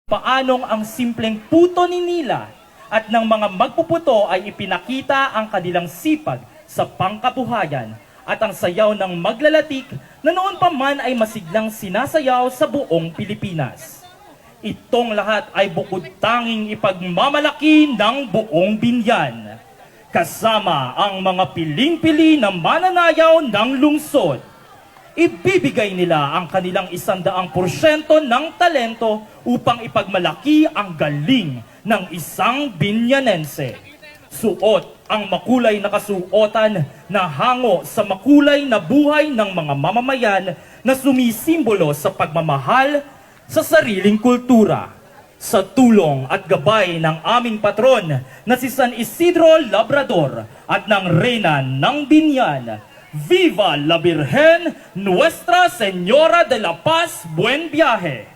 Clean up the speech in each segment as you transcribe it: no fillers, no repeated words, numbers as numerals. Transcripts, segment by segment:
Paanong ang simpleng puto ni Nila at ng mga magpuputo ay ipinakita ang kanilang sipag sa pangkabuhayan at ang sayaw ng maglalatik na noon pa man ay masiglang sinasayaw sa buong Pilipinas. Itong lahat ay bukod tanging ipagmamalaki ng buong binyan, kasama ang mga piling-pili na mananayaw ng lungsod. Ibibigay nila ang kanilang 100% ng talento upang ipagmalaki ang galing ng isang binyanense. Suot ang makulay na kasuotan na hango sa makulay na buhay ng mga mamamayan na sumisimbolo sa pagmamahal sa sariling kultura. Sa tulong at gabay ng aming patron na si San Isidro Labrador at ng Reyna ng Binyan, Viva la Virgen Nuestra Señora de la Paz, Buen Viaje!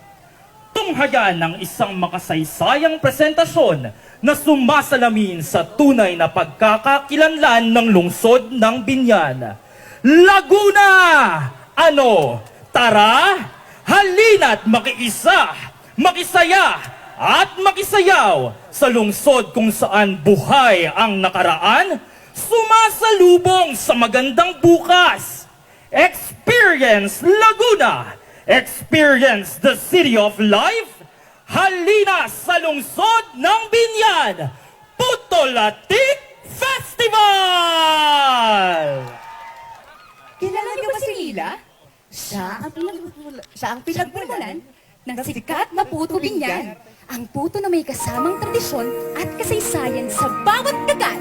Tunghayan ng isang makasaysayang presentasyon na sumasalamin sa tunay na pagkakakilanlan ng lungsod ng Binyan. Laguna! Ano? Tara! Halina't makiisa, makisaya at makisayaw sa lungsod kung saan buhay ang nakaraan, sumasalubong sa magandang bukas. Experience Laguna! Experience the City of Life! Halina sa lungsod ng Binyan! Putolatik Festival! Kilala niyo ba si Lila? Siya ang pinagmulan ng sikat na puto Binyan. Ang puto na may kasamang tradisyon at kasaysayan sa bawat kagat.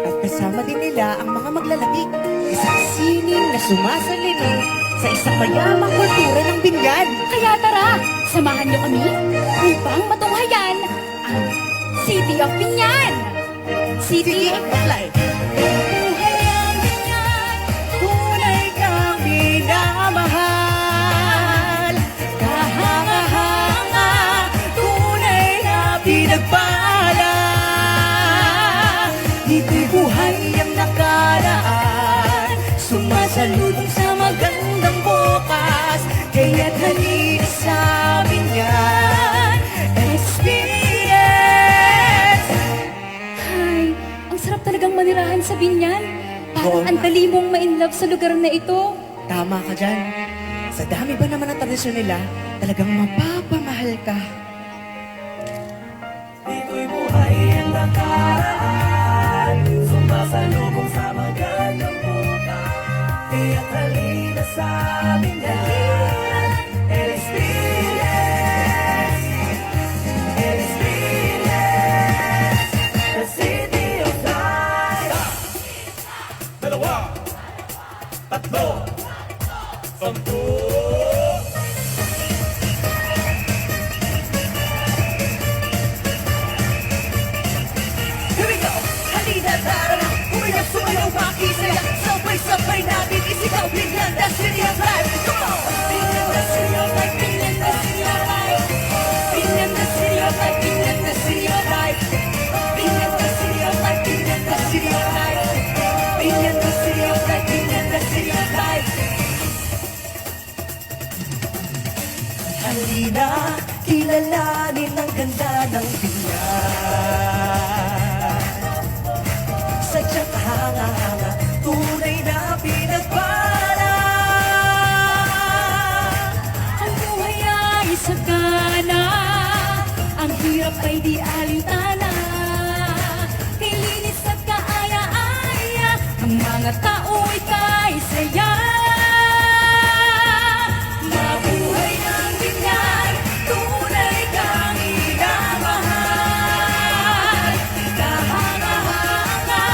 At kasama din nila ang mga maglalatik, isang sining na sumasalimin sa isang mayamang kultura ng Binyan. Kaya tara, samahan niyo kami upang matunghayan ang City of Binyan. City of Life. Buhay ang Binyan, tunay kang minamahal. Kahanga-hanga, tunay na pinagpala. Dito'y buhay ang nakaraan, sumasalubong sa magandang bukas. Kaya't halina sa Binyan Experience. Ay, ang sarap talagang manirahan sa Binyan. Parang ang dali mong ma-inlove sa lugar na ito. Tama ka dyan. Sa dami ba naman ang tradisyon nila, talagang mapapamahal ka. Dito'y buhay ang nakaraan, sumasalubong sa magandang bukas. Kaya't halina sa Binyan Experience. Experience the City of Life. Dalawa, tatlo, sampu. Here we go! Halina, tara na! Umiyak, sumayaw, makisaya. Sabay-sabay natin isigaw, Binyan, the City of Life. Come on! Binyan, the City of Life. Binyan, the City of Life. Binyan, the City of Life. Binyan, the City of Life. Binyan, the City of Life. Binyan, the City of Life. Binyan, the City of Life. Binyan, the City of Life. Halina, kilalanin ang ganda ng Binyan. Sadyang kahanga-hanga, tunay na pinagpala. Ang buhay ay sagana, ang hirap ay di alintana. Kay linis at kaaya-aya, ang mga tao'y kay saya. Mabuhay ang Binyan, tunay kang inamahal. Kahanga-hanga,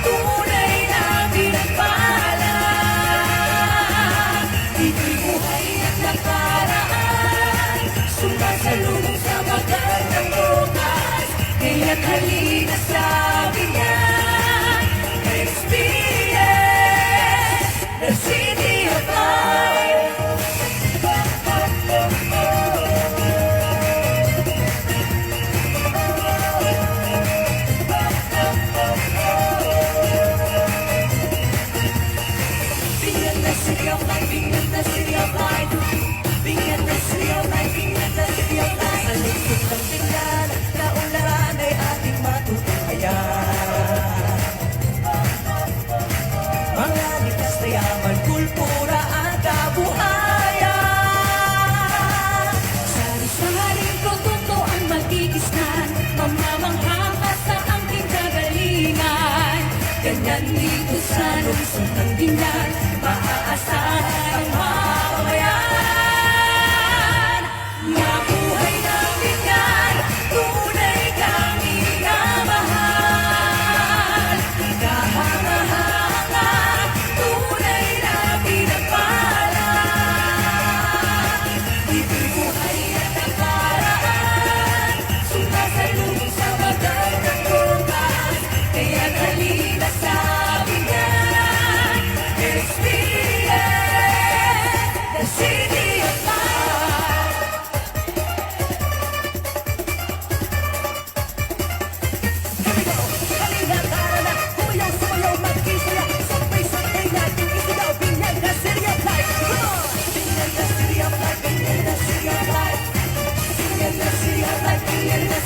tunay na pinagpala. Dito'y buhay at nakaraan, sumasalubong sa magandang bukas. lungsod ng Binyan, maaasahan ang mamamayan. Mabuhay ng Binyan, tunay kang minamahal. Kahanga-hanga, tunay na pinagpala. Ibig buhay at nakaraan, sumasalubong sa magandang bukas. Kaya't halina sa Binyan, experience the city of light. Here we go! Halina, tara na, humayaw, sumayaw, magkisaya. Sabay-sabay natin isigaw, Binyan, the city of light. Come on! Binyan, the city of light, Binyan, the city of light. Binyan, the city of light, Binyan, the